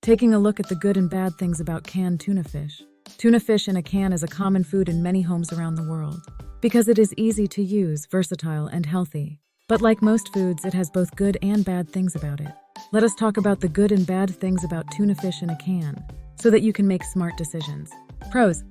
Taking a look at the good and bad things about canned tuna fish. Tuna fish in a can is a common food in many homes around the world because it is easy to use, versatile, and healthy. But like most foods, it has both good and bad things about it. Let us talk about the good and bad things about tuna fish in a can so that you can make smart decisions. Pros.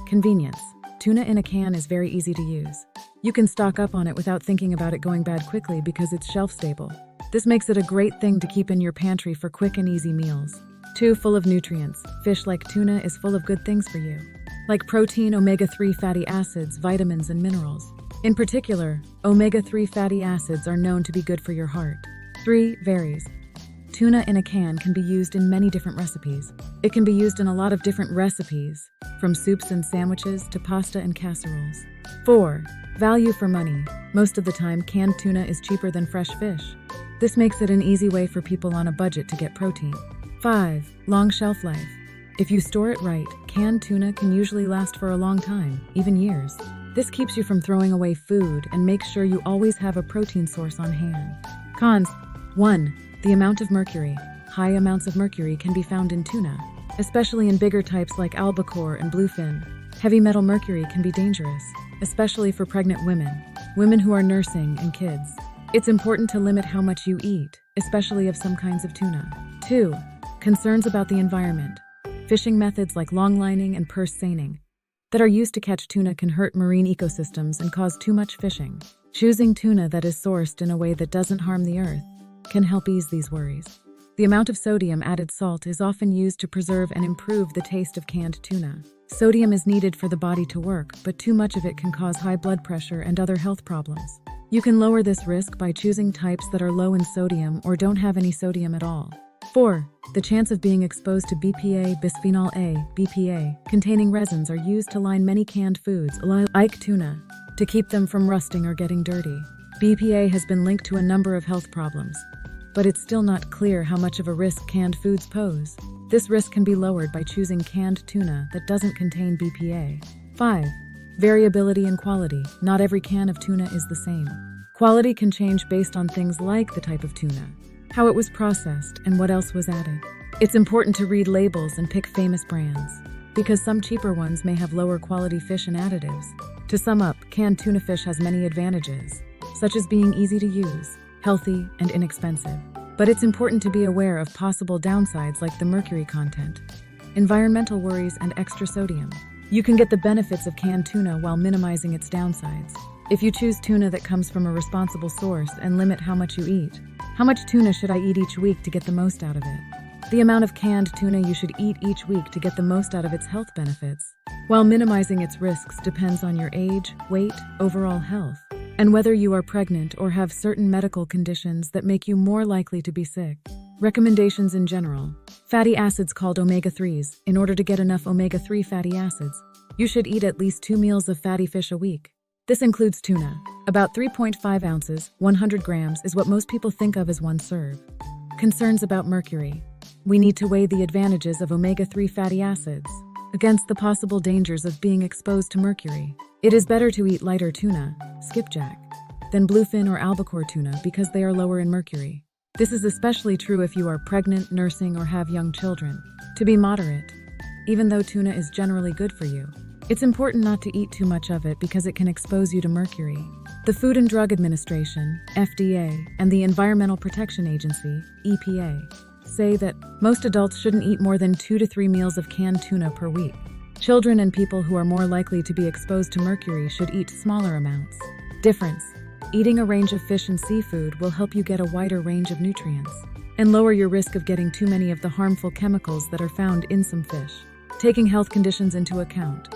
Convenience. Tuna in a can is very easy to use. You can stock up on it without thinking about it going bad quickly because it's shelf stable. This makes it a great thing to keep in your pantry for quick and easy meals. 2. Full of nutrients. Fish like tuna is full of good things for you, like protein, omega-3 fatty acids, vitamins, and minerals. In particular, omega-3 fatty acids are known to be good for your heart. 3. Varies. Tuna in a can can be used in many different recipes. It can be used in a lot of different recipes, from soups and sandwiches to pasta and casseroles. 4. Value for money. Most of the time, canned tuna is cheaper than fresh fish. This makes it an easy way for people on a budget to get protein. 5. Long shelf life. If you store it right, canned tuna can usually last for a long time, even years. This keeps you from throwing away food and makes sure you always have a protein source on hand. Cons. 1. The amount of mercury. High amounts of mercury can be found in tuna, especially in bigger types like albacore and bluefin. Heavy metal mercury can be dangerous, especially for pregnant women who are nursing, and kids. It's important to limit how much you eat, especially of some kinds of tuna. 2. Concerns about the environment. Fishing methods like longlining and purse seining that are used to catch tuna can hurt marine ecosystems and cause too much fishing. Choosing tuna that is sourced in a way that doesn't harm the earth can help ease these worries. The amount of sodium added salt is often used to preserve and improve the taste of canned tuna. Sodium is needed for the body to work, but too much of it can cause high blood pressure and other health problems. You can lower this risk by choosing types that are low in sodium or don't have any sodium at all. 4. The chance of being exposed to BPA, bisphenol A, BPA, containing resins are used to line many canned foods, like tuna, to keep them from rusting or getting dirty. BPA has been linked to a number of health problems, but it's still not clear how much of a risk canned foods pose. This risk can be lowered by choosing canned tuna that doesn't contain BPA. 5. Variability in quality. Not every can of tuna is the same. Quality can change based on things like the type of tuna, how it was processed, and what else was added. It's important to read labels and pick famous brands, because some cheaper ones may have lower quality fish and additives. To sum up, canned tuna fish has many advantages, such as being easy to use, healthy, and inexpensive. But it's important to be aware of possible downsides like the mercury content, environmental worries, and extra sodium. You can get the benefits of canned tuna while minimizing its downsides if you choose tuna that comes from a responsible source and limit how much you eat. How much tuna should I eat each week to get the most out of it? The amount of canned tuna you should eat each week to get the most out of its health benefits, while minimizing its risks, depends on your age, weight, overall health, and whether you are pregnant or have certain medical conditions that make you more likely to be sick. Recommendations in general. Fatty acids called omega-3s. In order to get enough omega-3 fatty acids, you should eat at least 2 meals of fatty fish a week. This includes tuna. About 3.5 ounces, 100 grams, is what most people think of as one serve. Concerns about mercury. We need to weigh the advantages of omega-3 fatty acids against the possible dangers of being exposed to mercury. It is better to eat lighter tuna, skipjack, than bluefin or albacore tuna because they are lower in mercury. This is especially true if you are pregnant, nursing, or have young children. To be moderate, even though tuna is generally good for you, it's important not to eat too much of it because it can expose you to mercury. The Food and Drug Administration, FDA, and the Environmental Protection Agency, EPA, say that most adults shouldn't eat more than 2 to 3 meals of canned tuna per week. Children and people who are more likely to be exposed to mercury should eat smaller amounts. Difference. Eating a range of fish and seafood will help you get a wider range of nutrients and lower your risk of getting too many of the harmful chemicals that are found in some fish. Taking health conditions into account.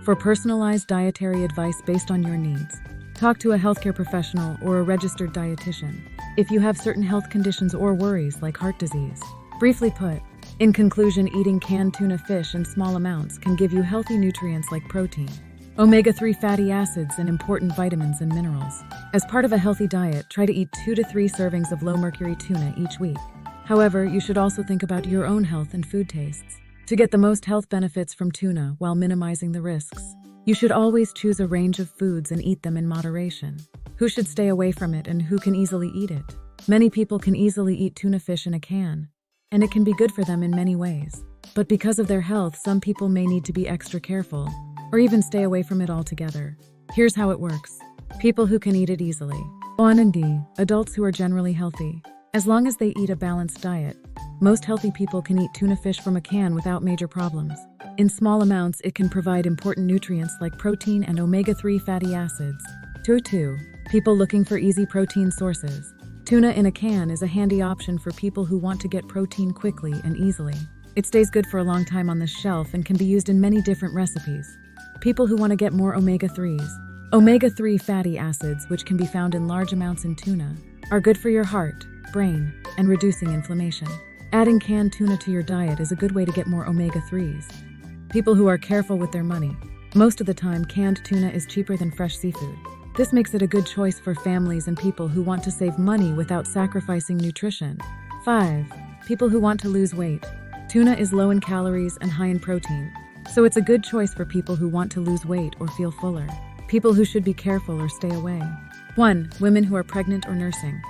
For personalized dietary advice based on your needs, talk to a healthcare professional or a registered dietitian if you have certain health conditions or worries like heart disease. Briefly put, in conclusion, eating canned tuna fish in small amounts can give you healthy nutrients like protein, omega-3 fatty acids, and important vitamins and minerals. As part of a healthy diet, try to eat 2 to 3 servings of low-mercury tuna each week. However, you should also think about your own health and food tastes. To get the most health benefits from tuna while minimizing the risks, you should always choose a range of foods and eat them in moderation. Who should stay away from it and who can easily eat it? Many people can easily eat tuna fish in a can, and it can be good for them in many ways. But because of their health, some people may need to be extra careful, or even stay away from it altogether. Here's how it works. People who can eat it easily. 1 and D. Adults who are generally healthy. As long as they eat a balanced diet, most healthy people can eat tuna fish from a can without major problems. In small amounts, it can provide important nutrients like protein and omega-3 fatty acids. 2. People looking for easy protein sources. Tuna in a can is a handy option for people who want to get protein quickly and easily. It stays good for a long time on the shelf and can be used in many different recipes. People who want to get more omega-3s. Omega-3 fatty acids, which can be found in large amounts in tuna, are good for your heart, brain, and reducing inflammation. Adding canned tuna to your diet is a good way to get more omega-3s. People who are careful with their money. Most of the time, canned tuna is cheaper than fresh seafood. This makes it a good choice for families and people who want to save money without sacrificing nutrition. 5. People who want to lose weight. Tuna is low in calories and high in protein, so it's a good choice for people who want to lose weight or feel fuller. People who should be careful or stay away. 1. Women who are pregnant or nursing.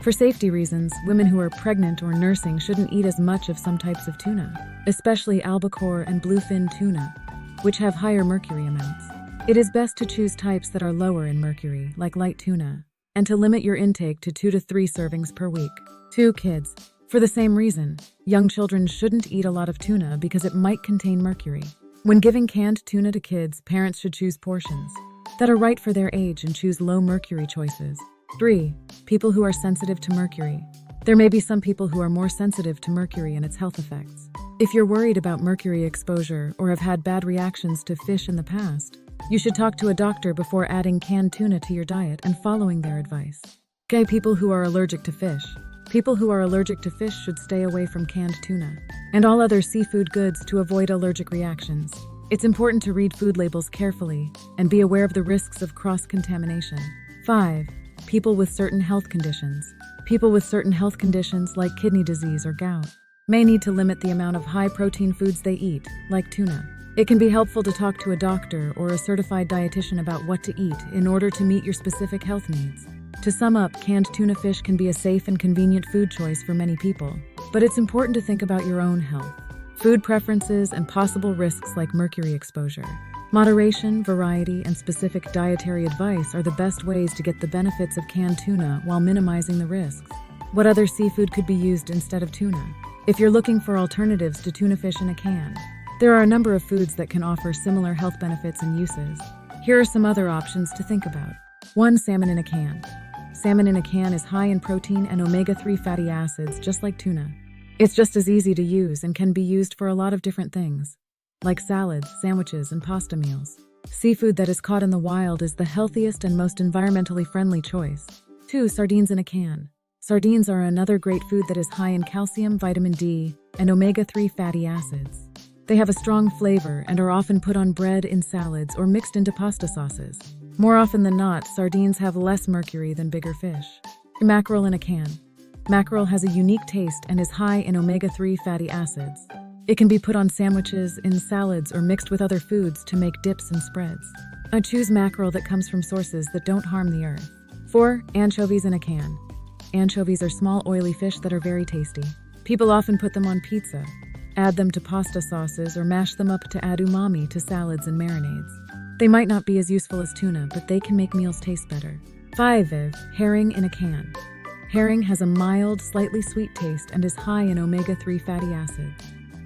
For safety reasons, women who are pregnant or nursing shouldn't eat as much of some types of tuna, especially albacore and bluefin tuna, which have higher mercury amounts. It is best to choose types that are lower in mercury, like light tuna, and to limit your intake to 2 to 3 servings per week. 2. Kids. For the same reason, young children shouldn't eat a lot of tuna because it might contain mercury. When giving canned tuna to kids, parents should choose portions that are right for their age and choose low mercury choices. 3. People who are sensitive to mercury. There may be some people who are more sensitive to mercury and its health effects. If you're worried about mercury exposure or have had bad reactions to fish in the past, you should talk to a doctor before adding canned tuna to your diet and following their advice. People who are allergic to fish. People who are allergic to fish should stay away from canned tuna and all other seafood goods to avoid allergic reactions. It's important to read food labels carefully and be aware of the risks of cross-contamination. 5. People with certain health conditions. People with certain health conditions like kidney disease or gout may need to limit the amount of high-protein foods they eat, like tuna. It can be helpful to talk to a doctor or a certified dietitian about what to eat in order to meet your specific health needs. To sum up, canned tuna fish can be a safe and convenient food choice for many people, but it's important to think about your own health, food preferences, and possible risks like mercury exposure. Moderation, variety, and specific dietary advice are the best ways to get the benefits of canned tuna while minimizing the risks. What other seafood could be used instead of tuna? If you're looking for alternatives to tuna fish in a can, there are a number of foods that can offer similar health benefits and uses. Here are some other options to think about. 1. Salmon in a can. Salmon in a can is high in protein and omega-3 fatty acids, just like tuna. It's just as easy to use and can be used for a lot of different things, like salads, sandwiches, and pasta meals. Seafood that is caught in the wild is the healthiest and most environmentally friendly choice. 2. Sardines in a can. Sardines are another great food that is high in calcium, vitamin D, and omega-3 fatty acids. They have a strong flavor and are often put on bread, in salads, or mixed into pasta sauces. More often than not, sardines have less mercury than bigger fish. Mackerel in a can. Mackerel has a unique taste and is high in omega-3 fatty acids. It can be put on sandwiches, in salads, or mixed with other foods to make dips and spreads. I choose mackerel that comes from sources that don't harm the earth. 4. Anchovies in a can. Anchovies are small, oily fish that are very tasty. People often put them on pizza, add them to pasta sauces, or mash them up to add umami to salads and marinades. They might not be as useful as tuna, but they can make meals taste better. 5. Herring in a can. Herring has a mild, slightly sweet taste and is high in omega-3 fatty acids.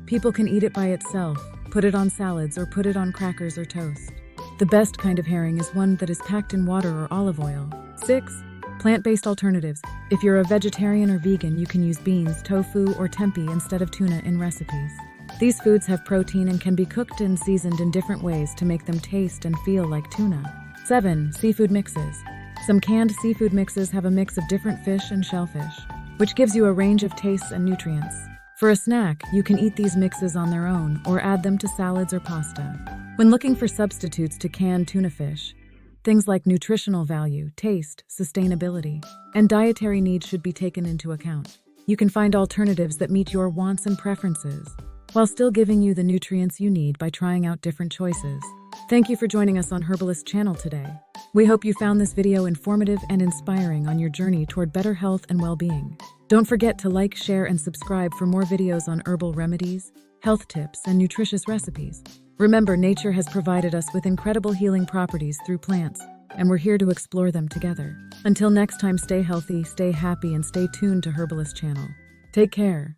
People can eat it by itself, put it on salads, or put it on crackers or toast. The best kind of herring is one that is packed in water or olive oil. 6. Plant-based alternatives. If you're a vegetarian or vegan, you can use beans, tofu, or tempeh instead of tuna in recipes. These foods have protein and can be cooked and seasoned in different ways to make them taste and feel like tuna. 7. Seafood mixes. Some canned seafood mixes have a mix of different fish and shellfish, which gives you a range of tastes and nutrients. For a snack, you can eat these mixes on their own or add them to salads or pasta. When looking for substitutes to canned tuna fish, things like nutritional value, taste, sustainability, and dietary needs should be taken into account. You can find alternatives that meet your wants and preferences, while still giving you the nutrients you need by trying out different choices. Thank you for joining us on Herbalist Channel today. We hope you found this video informative and inspiring on your journey toward better health and well-being. Don't forget to like, share, and subscribe for more videos on herbal remedies, health tips, and nutritious recipes. Remember, nature has provided us with incredible healing properties through plants, and we're here to explore them together. Until next time, stay healthy, stay happy, and stay tuned to Herbalist Channel. Take care.